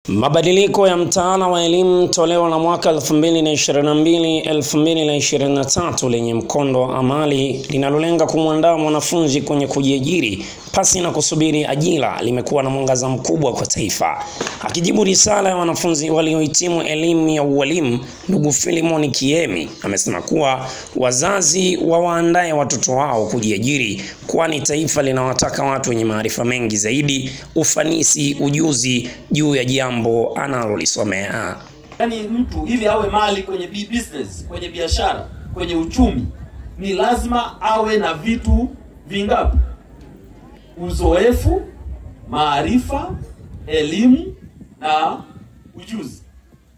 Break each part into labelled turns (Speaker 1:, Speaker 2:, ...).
Speaker 1: Mabadiliko ya mtaala wa elimu toleo la mwaka 2022-2023 lenye mkondo wa amali linalolenga kumwandaa mwanafunzi kwenye kujiajiri pasi na kusubiri ajira limekuwa na mwangaza mkubwa kwa taifa. Akijibu risala ya wanafunzi waliohitimu elimu ya ualimu, ndugu Philemon Kiemi amesema kuwa wazazi waandae watoto wao kujiajiri, kwani taifa linawataka watu wenye maarifa mengi zaidi, ufanisi, ujuzi juu ya jambo analolisomea.
Speaker 2: Yaani mtu ili awe mali kwenye business, kwenye biashara, kwenye uchumi, ni lazima awe na vitu vingapi? Uzoefu, maarifa, elimu na ujuzi.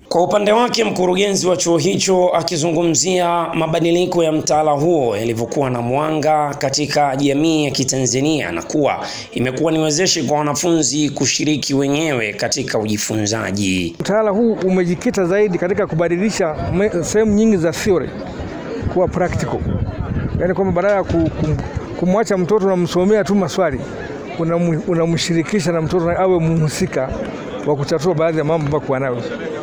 Speaker 1: Kwa upande wake, mkurugenzi wa chuo hicho akizungumzia mabadiliko ya mtaala huo yalivyokuwa na mwanga katika jamii ya Kitanzania na kuwa imekuwa niwezeshi kwa wanafunzi kushiriki wenyewe katika ujifunzaji.
Speaker 3: Mtaala huu umejikita zaidi katika kubadilisha sehemu nyingi za theory kuwa practical. Yaani kwamba badala ya kumwacha mtoto na msomea tu maswali, unamshirikisha na mtoto awe mhusika wa kutatua baadhi ya mambo ambayo anayo.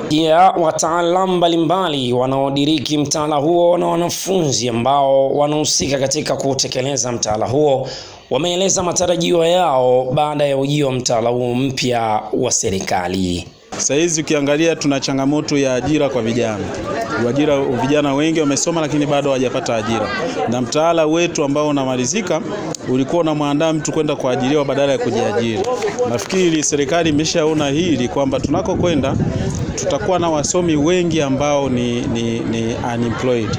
Speaker 1: Pia wataalamu mbalimbali wanaodiriki mtaala huo na wanafunzi ambao wanahusika katika kutekeleza mtaala huo wameeleza matarajio yao baada ya ujio wa mtaala huo mpya wa serikali.
Speaker 4: Sasa hizi ukiangalia tuna changamoto ya ajira kwa vijana. Vijana wengi wamesoma lakini bado hawajapata ajira. Na mtaala wetu ambao unamalizika ulikuwa unamwandaa mtu kwenda kuajiriwa badala ya kujiajiri. Nafikiri serikali imeshaona hili kwamba tunakokwenda tutakuwa na wasomi wengi ambao ni unemployed.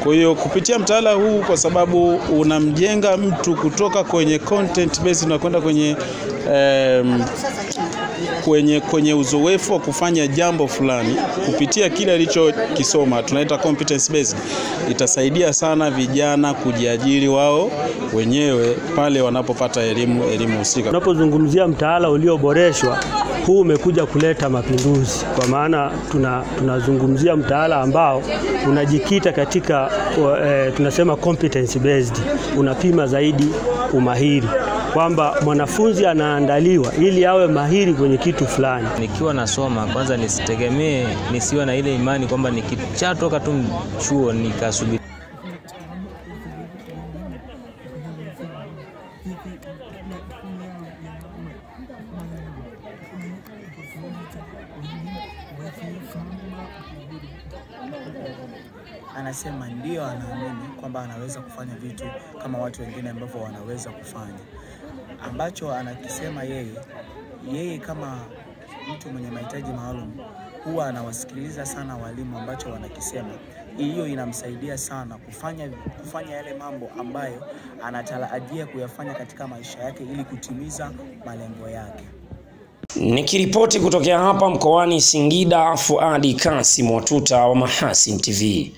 Speaker 4: Kwa hiyo kupitia mtaala huu, kwa sababu unamjenga mtu kutoka kwenye content based na kwenda kwenye uzoefu wa kufanya jambo fulani kupitia kile alichokisoma, tunaita competence based, itasaidia sana vijana kujiajiri wao wenyewe pale wanapopata elimu husika.
Speaker 5: Tunapozungumzia mtaala ulioboreshwa, huu umekuja kuleta mapinduzi, kwa maana tunazungumzia mtaala ambao unajikita katika tunasema competence based, unapima zaidi umahiri, kwamba mwanafunzi anaandaliwa ili awe mahiri kwenye kitu fulani.
Speaker 6: Nikiwa nasoma, kwanza nisiwe na ile imani kwamba nikichatoka tu chuo nikasubiri.
Speaker 7: Anasema ndio anaamini kwamba anaweza kufanya vitu kama watu wengine ambao wanaweza kufanya. Ambacho anakisema yeye kama mtu mwenye mahitaji maalum huwa anawasikiliza sana walimu ambacho wanakisema. Hiyo inamsaidia sana kufanya yale mambo ambayo anatarajia kuyafanya katika maisha yake ili kutimiza malengo yake.
Speaker 1: Nikiripoti kutokea hapa mkoani Singida, Fuadi Kasim wa Tuta wa Mahasin TV.